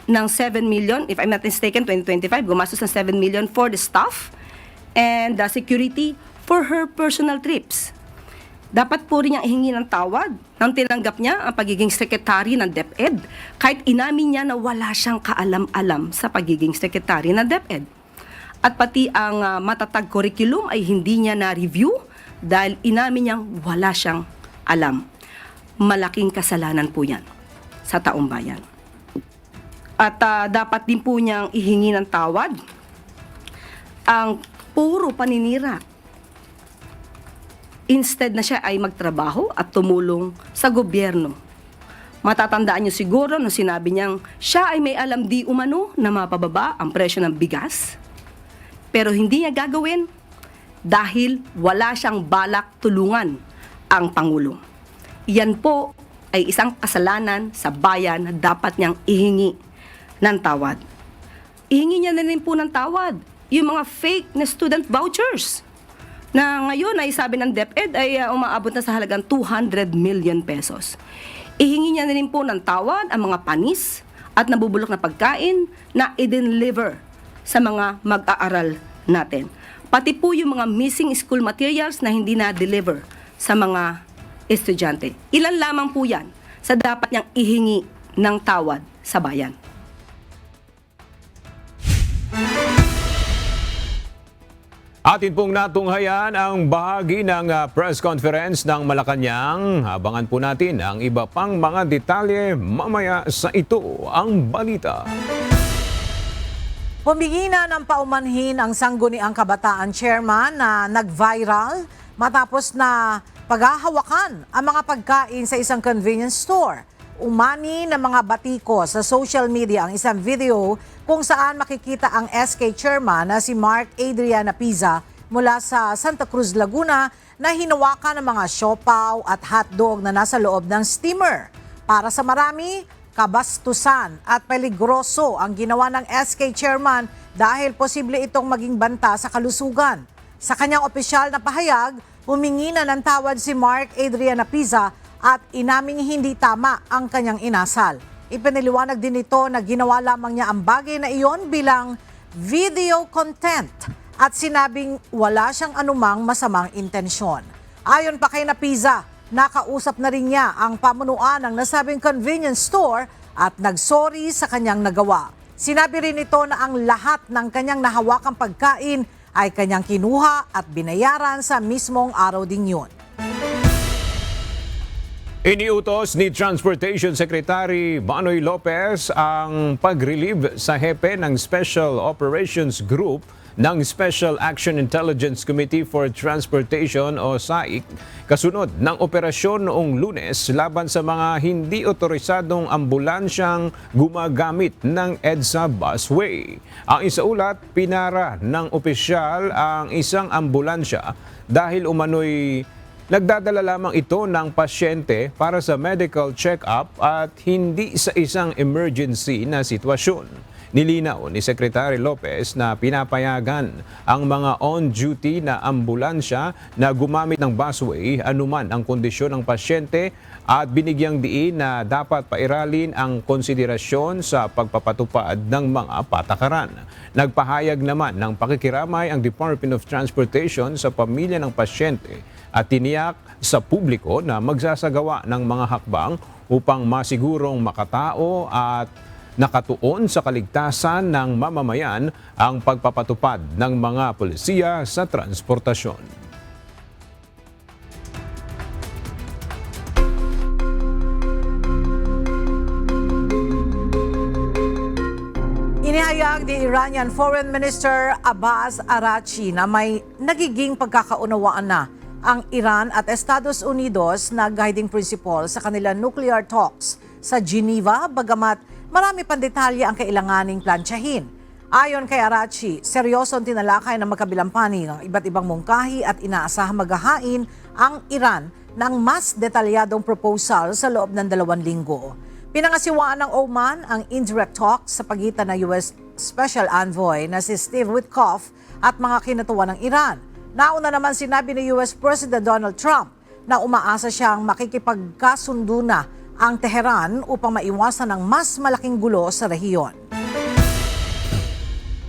ng 7 million, if I'm not mistaken, 2025, gumastos ng 7 million for the staff and the security for her personal trips. Dapat po rin niyang ihingi ng tawad nang tinanggap niya ang pagiging sekretary ng DepEd kahit inamin niya na wala siyang kaalam-alam sa pagiging sekretary ng DepEd. At pati ang matatag curriculum ay hindi niya na-review dahil inamin niyang wala siyang alam. Malaking kasalanan po yan sa taong bayan. At dapat din po niyang ihingi ng tawad ang puro paninira. Instead na siya ay magtrabaho at tumulong sa gobyerno. Matatandaan niyo siguro nung sinabi niyang siya ay may alam di umano na mapababa ang presyo ng bigas. Pero hindi niya gagawin dahil wala siyang balak tulungan ang Pangulo. Yan po ay isang kasalanan sa bayan na dapat niyang ihingi ng tawad. Ihingi niya na rin po ng tawad yung mga fake na student vouchers na ngayon ay sabi ng DepEd ay umaabot na sa halagang 200 million pesos. Ihingi niya na rin po ng tawad ang mga panis at nabubulok na pagkain na i-deliver sa mga mag-aaral natin. Pati po yung mga missing school materials na hindi na-deliver sa mga estudyante. Ilan lamang po yan sa dapat niyang ihingi ng tawad sa bayan. Atin pong natunghayan ang bahagi ng press conference ng Malacanang. Abangan po natin ang iba pang mga detalye mamaya sa ito ang balita. Humingi na ng paumanhin ang Sangguniang Kabataan Chairman na nag-viral matapos na paghahawakan ang mga pagkain sa isang convenience store. Umani ng mga batiko sa social media ang isang video kung saan makikita ang SK Chairman na si Mark Adrian Apiza mula sa Santa Cruz, Laguna na hinawakan ng mga siopaw at hotdog na nasa loob ng steamer. Para sa marami, kabastusan at peligroso ang ginawa ng SK Chairman dahil posible itong maging banta sa kalusugan. Sa kanyang opisyal na pahayag, humingi na ng tawad si Mark Adrian Apiza at inaming hindi tama ang kanyang inasal. Ipiniliwanag din ito na ginawa lamang niya ang bagay na iyon bilang video content at sinabing wala siyang anumang masamang intensyon. Ayon pa kay Apiza, nakausap na rin niya ang pamunuan ng nasabing convenience store at nagsorry sa kanyang nagawa. Sinabi rin ito na ang lahat ng kanyang nahawakang pagkain ay kanyang kinuha at binayaran sa mismong araw din yun. Iniutos ni Transportation Secretary Manoy Lopez ang pag-relieve sa hepe ng Special Operations Group ng Special Action Intelligence Committee for Transportation o SAIC kasunod ng operasyon noong Lunes laban sa mga hindi otorisadong ambulansyang gumagamit ng EDSA busway. Ang isaulat, pinara ng opisyal ang isang ambulansya dahil umano'y nagdadala lamang ito ng pasyente para sa medical check-up at hindi sa isang emergency na sitwasyon. Nilinaw ni Secretary Lopez na pinapayagan ang mga on-duty na ambulansya na gumamit ng busway anuman ang kondisyon ng pasyente at binigyang diin na dapat pairalin ang konsiderasyon sa pagpapatupad ng mga patakaran. Nagpahayag naman ng pakikiramay ang Department of Transportation sa pamilya ng pasyente at tiniyak sa publiko na magsasagawa ng mga hakbang upang masigurong makatao at nakatuon sa kaligtasan ng mamamayan ang pagpapatupad ng mga polisiya sa transportasyon. Inihayag ni Iranian Foreign Minister Abbas Araghchi na may nagiging pagkakaunawaan na ang Iran at Estados Unidos na guiding principle sa kanilang nuclear talks sa Geneva, bagamat marami pang detalye ang kailanganing plantsahin. Ayon kay Araghchi, seryoso ang tinalakay ng magkabilang panig ang iba't ibang mungkahi at inaasahang maghahain ang Iran ng mas detalyadong proposal sa loob ng 2 linggo. Pinangasiwaan ng Oman ang indirect talks sa pagitan ng US Special Envoy na si Steve Witkoff at mga kinatuwa ng Iran. Nauna naman sinabi ni US President Donald Trump na umaasa siyang makikipagkasundo na ang Tehran upang maiwasan ang mas malaking gulo sa rehiyon.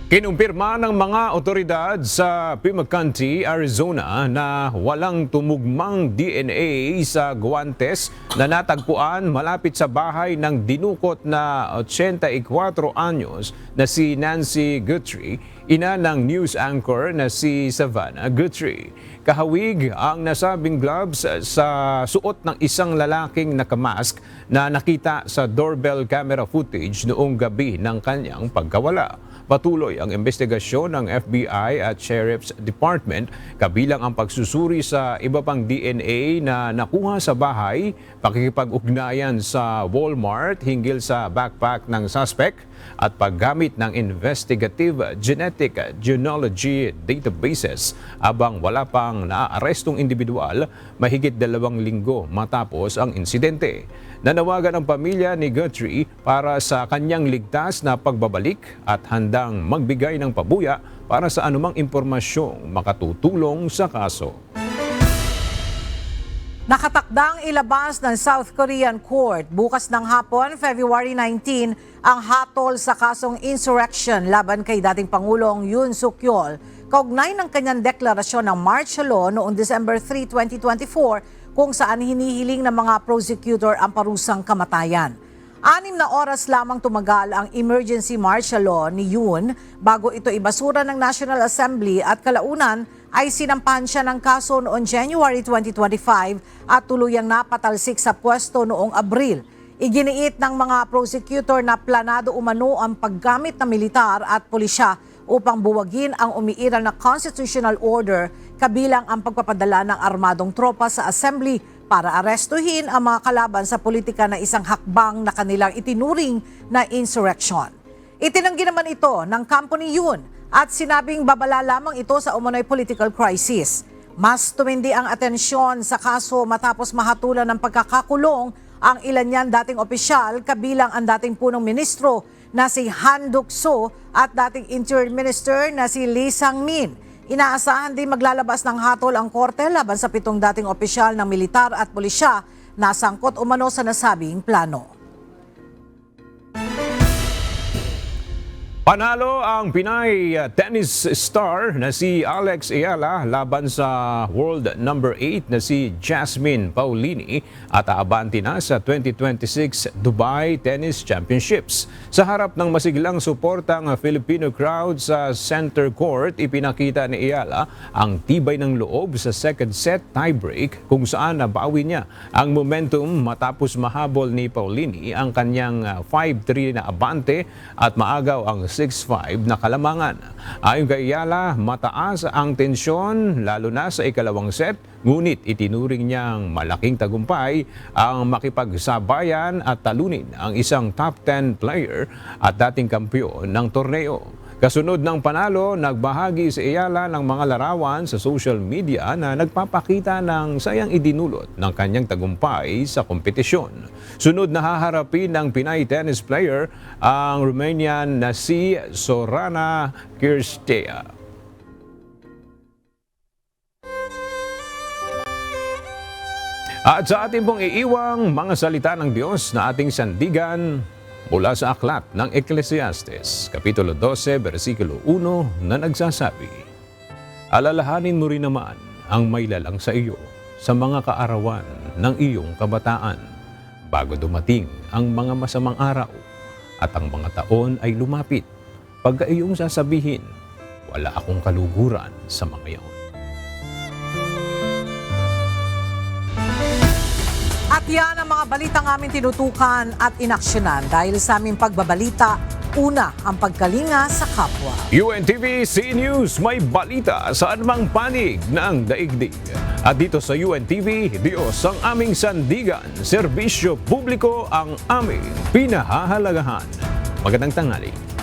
Kinumpirma ng mga otoridad sa Pima County, Arizona na walang tumugmang DNA sa guwantes na natagpuan malapit sa bahay ng dinukot na 84 anyos na si Nancy Guthrie, ina ng news anchor na si Savannah Guthrie. Kahawig ang nasabing gloves sa suot ng isang lalaking nakamask na nakita sa doorbell camera footage noong gabi ng kanyang pagkawala. Patuloy ang investigasyon ng FBI at Sheriff's Department kabilang ang pagsusuri sa iba pang DNA na nakuha sa bahay, pakikipag-ugnayan sa Walmart hinggil sa backpack ng suspect at paggamit ng investigative genetic genealogy databases abang wala pang naaarestong individual mahigit 2 linggo matapos ang insidente. Nanawagan ang pamilya ni Guthrie para sa kanyang ligtas na pagbabalik at handang magbigay ng pabuya para sa anumang impormasyong makatutulong sa kaso. Nakatakdang ilabas ng South Korean Court bukas ng hapon, February 19, ang hatol sa kasong insurrection laban kay dating Pangulong Yoon Suk-yeol kaugnay ng kanyang deklarasyon ng martial law noong December 3, 2024 kung saan hinihiling ng mga prosecutor ang parusang kamatayan. 6 na oras lamang tumagal ang emergency martial law ni Yoon bago ito ibasura ng National Assembly at kalaunan ay sinampahan siya ng kaso noong January 2025 at tuluyang napatalsik sa pwesto noong Abril. Iginiit ng mga prosecutor na planado umano ang paggamit ng militar at pulisya upang buwagin ang umiiral na constitutional order kabilang ang pagpapadala ng armadong tropa sa assembly para arestuhin ang mga kalaban sa politika na isang hakbang na kanilang itinuring na insurrection. Itinanggi naman ito ng kampo ni Yoon at sinabing babala lamang ito sa umano'y political crisis. Mas tumindi ang atensyon sa kaso matapos mahatulan ng pagkakakulong ang ilan niyan dating opisyal kabilang ang dating punong ministro na si Han Duck-soo at dating Interior Minister na si Lee Sang-min. Inaasahan din maglalabas ng hatol ang korte laban sa 7 dating opisyal ng militar at pulisya na sangkot umano sa nasabing plano. Panalo ang Pinay tennis star na si Alex Ayala laban sa world number 8 na si Jasmine Paolini at aabante na sa 2026 Dubai Tennis Championships. Sa harap ng masiglang suportang Filipino crowd sa center court, ipinakita ni Ayala ang tibay ng loob sa second set tiebreak kung saan nabawi niya ang momentum matapos mahabol ni Paolini ang kanyang 5-3 na abante at maagaw ang 6-5 na kalamangan. Ayon kay Ayala, mataas ang tensyon lalo na sa ikalawang set, ngunit itinuring niyang malaking tagumpay ang makipagsabayan at talunin ang isang top 10 player at dating kampiyon ng torneo. Kasunod ng panalo, nagbahagi si Ayala ng mga larawan sa social media na nagpapakita ng sayang idinulot ng kanyang tagumpay sa kompetisyon. Sunod na haharapin ng Pinay tennis player ang Romanian na si Sorana Cirstea. At sa ating pong iiwang mga salita ng Diyos na ating sandigan mula sa aklat ng Ecclesiastes, Kapitulo 12, versikulo 1 na nagsasabi, alalahanin mo rin naman ang may lalang sa iyo sa mga kaarawan ng iyong kabataan bago dumating ang mga masamang araw at ang mga taon ay lumapit. Pagka iyong sasabihin, wala akong kaluguran sa mga iyon. At yan ang mga balitang aming tinutukan at inaksyonan dahil sa aming pagbabalita, una ang pagkalinga sa kapwa. UNTV C News, may balita sa anumang panig ng daigdig. At dito sa UNTV, Diyos ang aming sandigan, serbisyo publiko ang aming pinahahalagahan. Magandang tanghali.